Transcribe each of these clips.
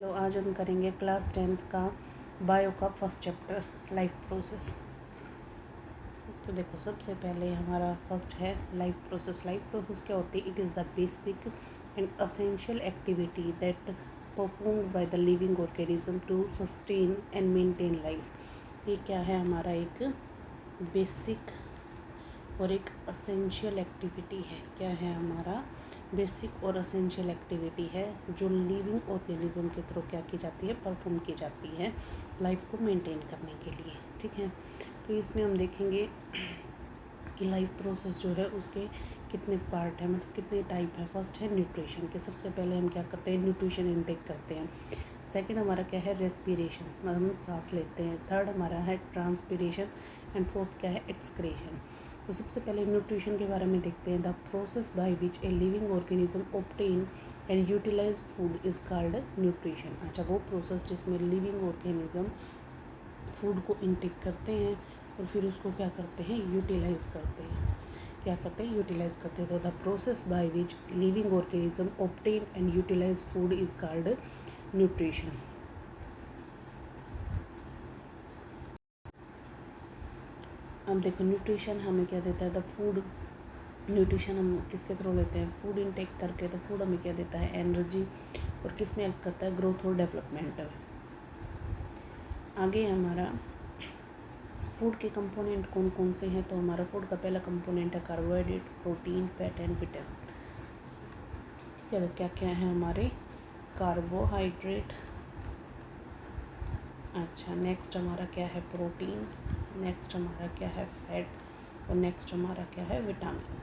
तो आज हम करेंगे क्लास 10th का बायो का फर्स्ट चैप्टर लाइफ प्रोसेस। तो देखो, सबसे पहले हमारा फर्स्ट है लाइफ प्रोसेस। लाइफ प्रोसेस क्या होती है? It is the basic and essential activity that performed by the living organism to sustain and maintain life. ये क्या है? हमारा एक बेसिक और एक असेंशियल एक्टिविटी है। क्या है? हमारा बेसिक और असेंशियल एक्टिविटी है जो लिविंग ऑर्गेनिज्म के थ्रू क्या की जाती है? परफॉर्म की जाती है लाइफ को मेंटेन करने के लिए। ठीक है, तो इसमें हम देखेंगे कि लाइफ प्रोसेस जो है उसके कितने पार्ट हैं, मतलब कितने टाइप है। फर्स्ट है न्यूट्रिशन के। सबसे पहले हम क्या करते हैं? न्यूट्रिशन इनटेक करते हैं। सेकंड हमारा क्या है? रेस्पिरेशन, मतलब हम सांस लेते हैं। थर्ड हमारा है ट्रांसपिरेशन एंड फोर्थ क्या है? एक्सक्रेशन। तो सबसे पहले न्यूट्रिशन के बारे में देखते हैं। The process by which a living organism obtain and utilise food is called nutrition. अच्छा, वो प्रोसेस जिसमें लिविंग ऑर्गेनिज्म फूड को इनटेक करते हैं और फिर उसको क्या करते हैं? यूटिलाइज करते हैं। क्या करते हैं? यूटिलाइज करते हैं। तो the process by which living organism obtain and utilise food is called nutrition. अब देखो, न्यूट्रिशन हमें क्या देता है? द फूड न्यूट्रिशन हम किसके थ्रू लेते हैं? फूड इनटेक करके। तो फूड हमें क्या देता है? एनर्जी। और किस में हेल्प करता है? ग्रोथ और डेवलपमेंट। आगे हमारा फूड के कंपोनेंट कौन कौन से हैं? तो हमारा फूड का पहला कंपोनेंट है carbohydrate, protein, fat and vitamin. क्या क्या है हमारे? कार्बोहाइड्रेट। अच्छा, नेक्स्ट हमारा क्या है? प्रोटीन। नेक्स्ट हमारा क्या है? फैट। और नेक्स्ट हमारा क्या है? विटामिन।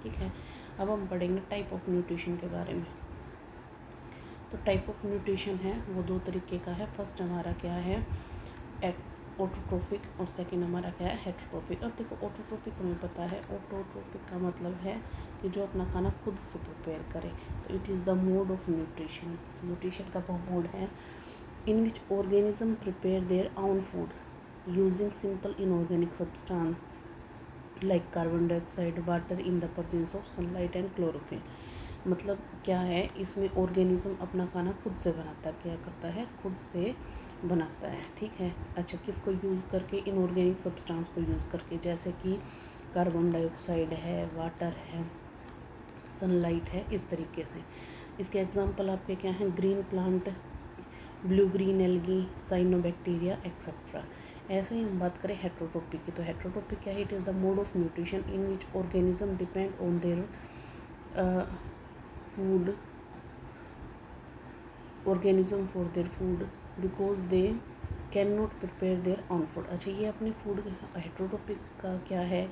ठीक है, अब हम पढ़ेंगे टाइप ऑफ न्यूट्रिशन के बारे में। तो टाइप ऑफ न्यूट्रिशन है वो दो तरीके का है। फर्स्ट हमारा क्या है? ऑटोट्रोफिक, और सेकंड हमारा क्या है? हेटरोट्रोफिक। अब देखो, ऑटोट्रोफिक हमें पता है। ऑटोट्रोफिक का मतलब है कि जो अपना खाना खुद से प्रिपेयर करे। तो it is the mode of nutrition. Nutrition का वो मोड है in which organism prepare their own food using simple inorganic substance like carbon dioxide, water in the presence of sunlight and chlorophyll. मतलब क्या है? इसमें organism अपना खाना खुद से बनाता है। क्या करता है? खुद से बनाता है। ठीक है, अच्छा, किसको यूज़ करके? इनऑर्गेनिक सब्सटेंस को यूज़ करके, जैसे कि कार्बन डाइऑक्साइड है, वाटर है, सनलाइट है, इस तरीके से। इसके एग्जांपल आपके क्या हैं? Green plant, blue green algae, cyanobacteria etcetera. ऐसे ही हम बात करें हेटरोट्रोपिक की। तो हेटरोट्रोपिक क्या है? It is the mode of nutrition in which organism depend on their food organism for their food because they cannot prepare their own food। अच्छा, ये अपने फूड हेटरोट्रोपिक का क्या है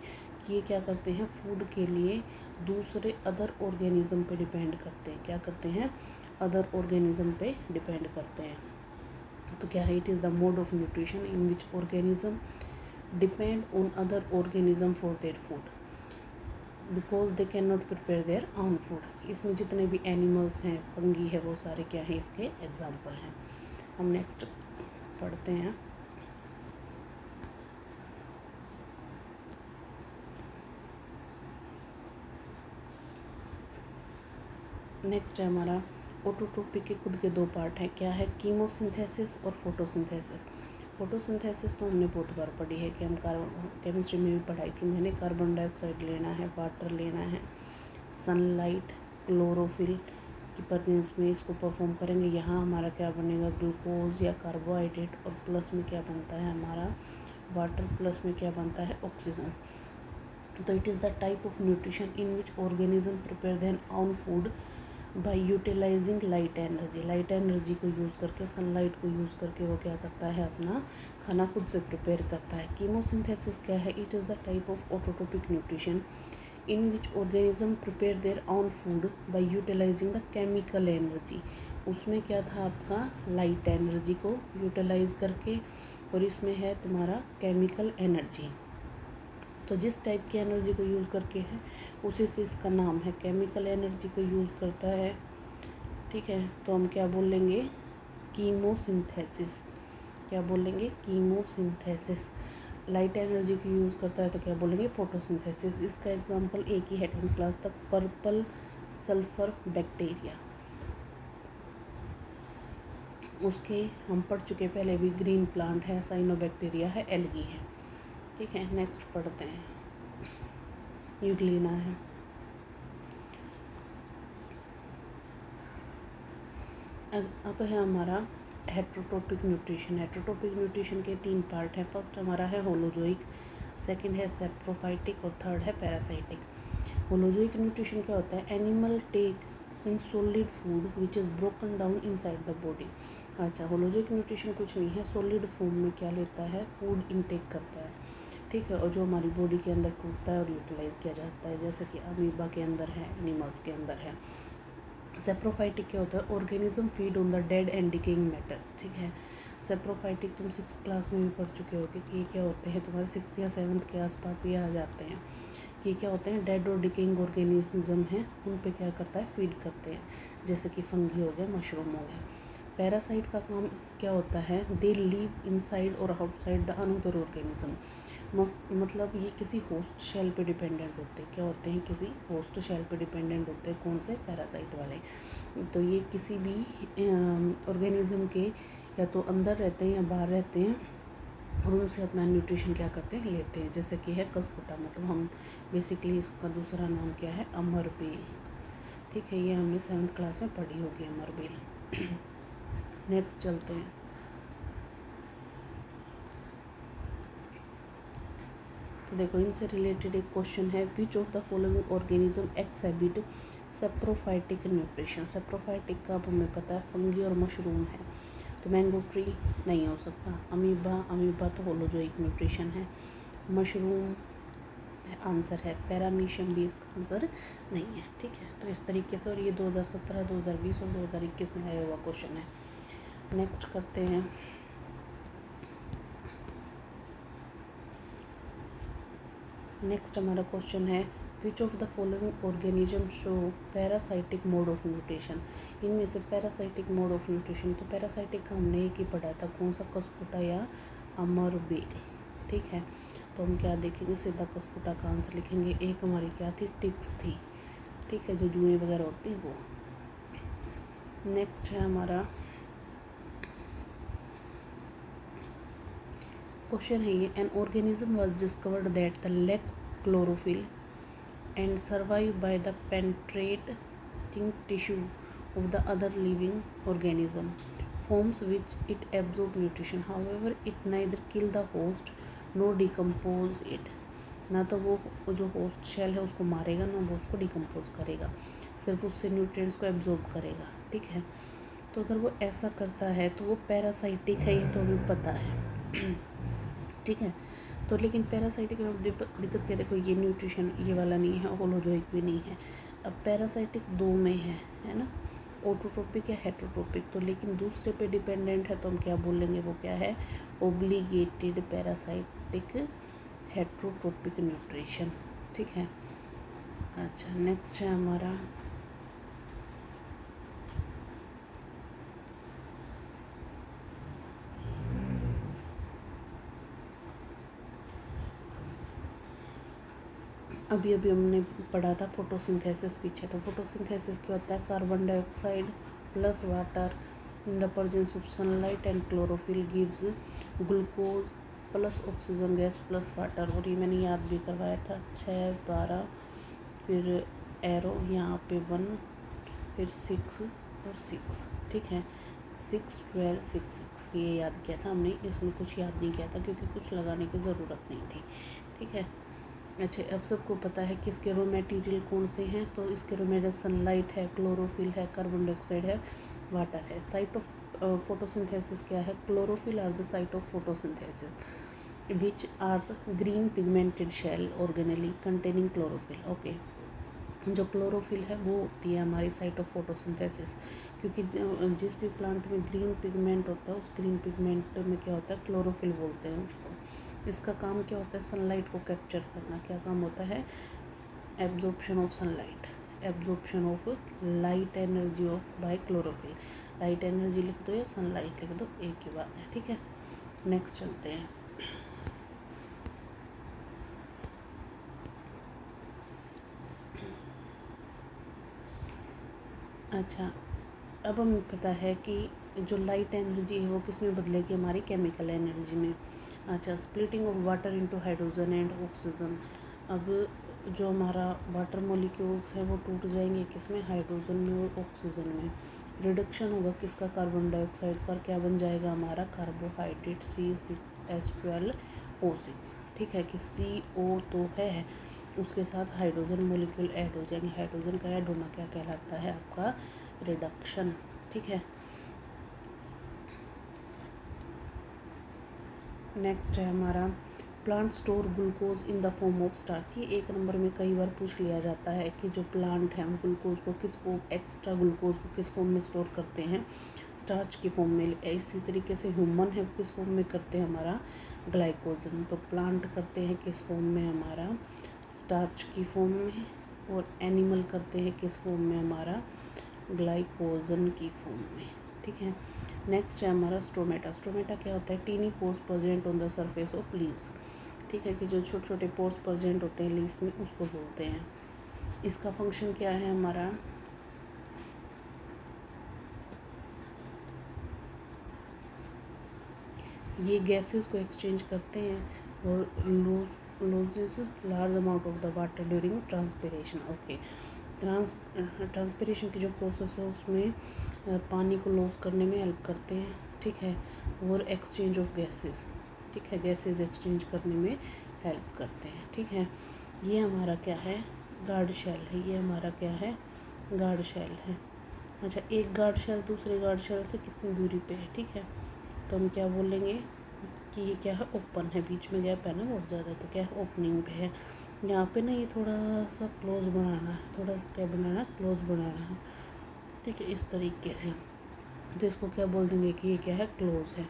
कि ये क्या करते हैं? फूड के लिए दूसरे अदर ऑर्गेनिज्म पे डिपेंड करते हैं। क्या करते हैं? अदर ऑर्गेनिज्म पे डिपेंड करते हैं। तो क्या है? It is the mode of nutrition in which organism depend on other organism for their food because they can not prepare their own food. इसमें जितने भी एनिमल्स हैं, फंगी है, वो सारे क्या हैं? इसके एग्जाम्पल हैं। हम नेक्स्ट पढ़ते हैं। नेक्स्ट है हमारा ऑटोट्रोपिक के खुद के दो पार्ट हैं। क्या है? कीमोसिंथेसिस और फोटोसिंथेसिस। फोटोसिंथेसिस तो हमने बहुत बार पढ़ी है कि हम केमिस्ट्री में भी पढ़ाई थी मैंने। कार्बन डाइऑक्साइड लेना है, वाटर लेना है, सनलाइट, क्लोरोफिल की प्रेजेंस में इसको परफॉर्म करेंगे। यहाँ हमारा क्या बनेगा? ग्लूकोज या कार्बोहाइड्रेट, और प्लस में क्या बनता है हमारा? वाटर। प्लस में क्या बनता है? ऑक्सीजन। तो it is the type of nutrition in which organism prepare their own food by utilising light energy. Light energy को यूज़ करके, सनलाइट को यूज़ करके वो क्या करता है? अपना खाना खुद से प्रिपेयर करता है। कीमोसिंथेसिस क्या है? It is the type of autotrophic nutrition in which organism prepare their own food by utilising the chemical energy. उसमें क्या था आपका? लाइट एनर्जी को यूटिलाइज करके, और इसमें है तुम्हारा केमिकल एनर्जी। तो जिस टाइप की एनर्जी को यूज़ करके है उसी से इसका नाम है। केमिकल एनर्जी को यूज़ करता है। ठीक है, तो हम क्या बोलेंगे? कीमोसिंथेसिस। क्या बोलेंगे? कीमोसिंथेसिस। लाइट एनर्जी को यूज़ करता है तो क्या बोलेंगे? फोटोसिंथेसिस। इसका एग्जांपल एक ही है 10th क्लास तक, पर्पल सल्फर बैक्टीरिया। उसके हम पढ़ चुके पहले भी, ग्रीन प्लांट है, साइनोबैक्टीरिया है, एल्गी है। ठीक है, नेक्स्ट पढ़ते हैं, यूग्लिना है। अब है हमारा हेट्रोटोपिक न्यूट्रिशन। हेट्रोटोपिक न्यूट्रिशन के 3 पार्ट हैं। फर्स्ट हमारा है होलोजोइक, सेकंड है सेप्रोफाइटिक और थर्ड है पैरासाइटिक। होलोजोइक न्यूट्रिशन क्या होता है? Animal take in solid food which is broken down inside the body. अच्छा, होलोजोइक न्यूट्रिशन कुछ नहीं है, सॉलिड फूड में क्या लेता है? फूड इनटेक करता है। ठीक है, और जो हमारी बॉडी के अंदर टूटता है और यूटिलाइज किया जाता है, जैसे कि अमीबा के अंदर है, एनिमल्स के अंदर है। सेप्रोफाइटिक क्या होता है? Organism feed on the dead and decaying matters. ठीक है, सेप्रोफाइटिक तुम 6th क्लास में भी पढ़ चुके होगे कि ये क्या होते हैं, तुम्हारे 6th या 7th के आसपास ये आ जाते हैं। ये क्या होते हैं? डेड और डिकेइंग ऑर्गेनिज्म हैं, उन पे क्या करता है? फीड करते हैं, जैसे कि फंगी हो गया, मशरूम हो गया। पैरासाइट का काम क्या होता है? दे लिव इनसाइड और आउटसाइड द अनदर ऑर्गेनिज्म। मतलब ये किसी होस्ट शेल पे डिपेंडेंट होते हैं। क्या होते हैं? किसी होस्ट शेल पे डिपेंडेंट होते हैं। कौन से? पैरासाइट वाले। तो ये किसी भी ऑर्गेनिज्म के या तो अंदर रहते हैं या बाहर रहते हैं, और उनसे अपना न्यूट्रिशन क्या करते हैं? लेते हैं। जैसे कि है कसकुटा, मतलब हम बेसिकली इसका दूसरा नाम क्या है? अमरबेल। ठीक है, ये हमने 7th क्लास में पढ़ी होगी, अमरबेल। नेक्स्ट चलते हैं। तो देखो, इनसे रिलेटेड एक क्वेश्चन है, which of the following organism exhibit saprophytic nutrition. Saprophytic का अब हमें पता है फंगी और मशरूम है, तो मैंगो ट्री नहीं हो सकता। अमीबा तो होलोजोइक न्यूट्रिशन है। मशरूम आंसर है। पैरामीशियम भी इसका आंसर नहीं है। ठीक है, तो इस तरीके से, और ये 2017, 2020 और 2021 में आया हुआ क्वेश्चन है। नेक्स्ट करते हैं। नेक्स्ट हमारा क्वेश्चन है, which of the following organism show parasitic mode of nutrition. इनमें से पैरासाइटिक मोड ऑफ न्यूट्रिशन, तो पैरासाइटिक का हमने एक ही पढ़ा था, कौन सा? कसकुटा या अमरबेल। ठीक है, तो हम क्या देखेंगे? सीधा कसकुटा का आंसर लिखेंगे। एक हमारी क्या थी? टिक्स थी। ठीक है, जो जुएँ वगैरह होती हैं वो। नेक्स्ट है हमारा क्वेश्चन है ये, an organism was discovered that the lack chlorophyll and survive by the penetrating tissue of the other living organism forms which it absorb nutrition, however it neither kill the host nor decompose it। ना तो वो जो host shell है उसको मारेगा, ना वो उसको डिकम्पोज करेगा, सिर्फ उससे न्यूट्रिएंट्स को एब्जॉर्ब करेगा। ठीक है, तो अगर वो ऐसा करता है तो वो पैरासाइटिक है, ये तो हमें पता है। ठीक है, तो लेकिन पैरासाइटिक में दिक्कत क्या? देखो, ये न्यूट्रिशन ये वाला नहीं है, होलोजोइक भी नहीं है। अब पैरासाइटिक 2 में है ना, ऑटोट्रोपिक या हेट्रोट्रोपिक। तो लेकिन दूसरे पे डिपेंडेंट है, तो हम क्या बोलेंगे? वो क्या है? ओब्लिगेटेड पैरासाइटिक हेट्रोट्रोपिक न्यूट्रिशन। ठीक है, अच्छा नेक्स्ट है हमारा, अभी हमने पढ़ा था फोटोसिंथेसिस पीछे। तो फोटोसिंथेसिस क्या होता है? Carbon dioxide plus water in the presence of sunlight and chlorophyll gives glucose plus oxygen gas plus water. और ये मैंने याद भी करवाया था, 6, 12, फिर एरो यहाँ पे 1, फिर 6 और 6। ठीक है, 6, 12, 6, 6 ये याद किया था हमने। इसमें कुछ याद नहीं किया था क्योंकि कुछ लगाने की ज़रूरत नहीं थी। ठीक है, अच्छा, अब सबको पता है कि इसके रो मटेरियल कौन से हैं। तो इसके रो मटेरियल सनलाइट है, क्लोरोफिल है, कार्बन डाइऑक्साइड है, वाटर है। साइट ऑफ फोटोसिंथेसिस क्या है? Chlorophyll are the site of photosynthesis which are green pigmented cell organelle containing chlorophyll. Okay, जो क्लोरोफिल है वो होती है हमारी साइट ऑफ फोटोसिंथेसिस, क्योंकि जिस भी प्लांट में ग्रीन पिगमेंट होता है, उस ग्रीन पिगमेंट में क्या होता है? क्लोरोफिल बोलते हैं उसको। इसका काम क्या होता है? सनलाइट को कैप्चर करना। क्या काम होता है? Absorption of sunlight, absorption of light energy of bye chlorophyll. Light energy लिख दो या सनलाइट लिख दो, एक ही बात है। ठीक है, नेक्स्ट चलते हैं। अच्छा, अब हमें पता है कि जो लाइट एनर्जी है वो किस में बदलेगी, हमारी केमिकल एनर्जी में। अच्छा, splitting of water into hydrogen and oxygen. अब जो हमारा वाटर मॉलिक्यूल्स है वो टूट जाएंगे किस में, हाइड्रोजन में और ऑक्सीजन में। रिडक्शन होगा किसका, कार्बन डाइऑक्साइड का, क्या बन जाएगा हमारा कार्बोहाइड्रेट CH12O6। ठीक है कि CO तो है, उसके साथ हाइड्रोजन मॉलिक्यूल ऐड हो जाएंगे। हाइड्रोजन का ऐड होना क्या कहलाता है आपका, रिडक्शन। ठीक है, नेक्स्ट है हमारा plant store glucose in the form of starch. ये 1 नंबर में कई बार पूछ लिया जाता है कि जो प्लांट है ग्लूकोज को किस फॉर्म, एक्स्ट्रा ग्लूकोज को किस फॉर्म में स्टोर करते हैं, स्टार्च की फॉर्म में। इसी तरीके से ह्यूमन है किस फॉर्म में करते हैं, हमारा ग्लाइकोजन। तो प्लांट करते हैं किस फॉर्म में, हमारा स्टार्च की फॉर्म में, और एनिमल करते हैं किस फॉर्म में, हमारा ग्लाइकोजन की फॉर्म में। ठीक है, नेक्स्ट है हमारा स्टोमेटा। स्टोमेटा क्या होता है, tiny pores present on the surface of leaves. ठीक है कि जो छोटे छोटे पोर्स प्रेजेंट होते हैं लीफ में, उसको बोलते हैं। इसका फंक्शन क्या है हमारा, ये गैसेस को एक्सचेंज करते हैं और loses large amount of the water during transpiration. Okay, transpiration की जो प्रोसेस है उसमें पानी को लॉस करने में हेल्प करते हैं। ठीक है, और एक्सचेंज ऑफ गैसेस, ठीक है, गैसेस एक्सचेंज करने में हेल्प करते हैं। ठीक है, ये हमारा क्या है, गार्ड शेल है। ये हमारा क्या है, गार्ड शेल है। अच्छा, एक गार्ड शेल दूसरे गार्ड शेल से कितनी दूरी पे है, ठीक है, तो हम क्या बोलेंगे कि ये क्या है, ओपन है, बीच में गैप है ना बहुत ज़्यादा, तो क्या है, ओपनिंग पे है। यहाँ पे ना ये थोड़ा सा क्लोज बनाना है, थोड़ा क्या बनाना है, क्लोज बनाना है। ठीक है, इस तरीके से, तो इसको क्या बोल देंगे कि ये क्या है, क्लोज है।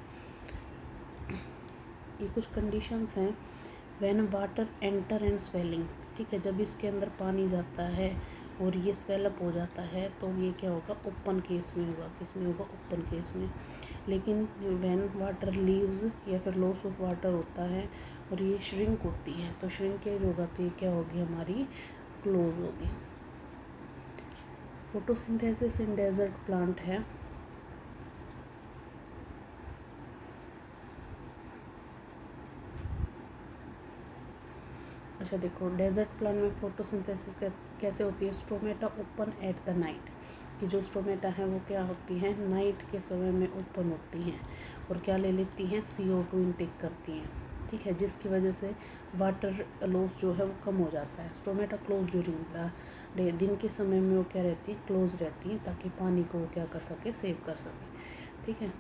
ये कुछ कंडीशंस हैं, when water enter and swelling. ठीक है, जब इसके अंदर पानी जाता है और ये स्वेलअप हो जाता है तो ये क्या होगा, ओपन केस में होगा। किस में होगा, ओपन केस में। लेकिन व्हेन वाटर लीव्स या फिर लॉस ऑफ वाटर होता है और ये श्रिंक होती है, तो श्रिंकेज होगा तो ये क्या होगी, हमारी क्लोज होगी। फोटोसिंथेसिस इन डेजर्ट प्लांट है। अच्छा देखो, डेजर्ट प्लांट में फोटोसिंथेसिस कैसे होती है, stomata open at the night. कि जो स्टोमेटा है वो क्या होती है, नाइट के समय में ओपन होती हैं और क्या ले लेती हैं, CO2 इनटेक करती हैं। ठीक है, जिसकी वजह से वाटर लॉस जो है वो कम हो जाता है। Stomata close during the day, दिन के समय में वो क्या रहती है, क्लोज रहती है, ताकि पानी को वो क्या कर सके, सेव कर सके। ठीक है,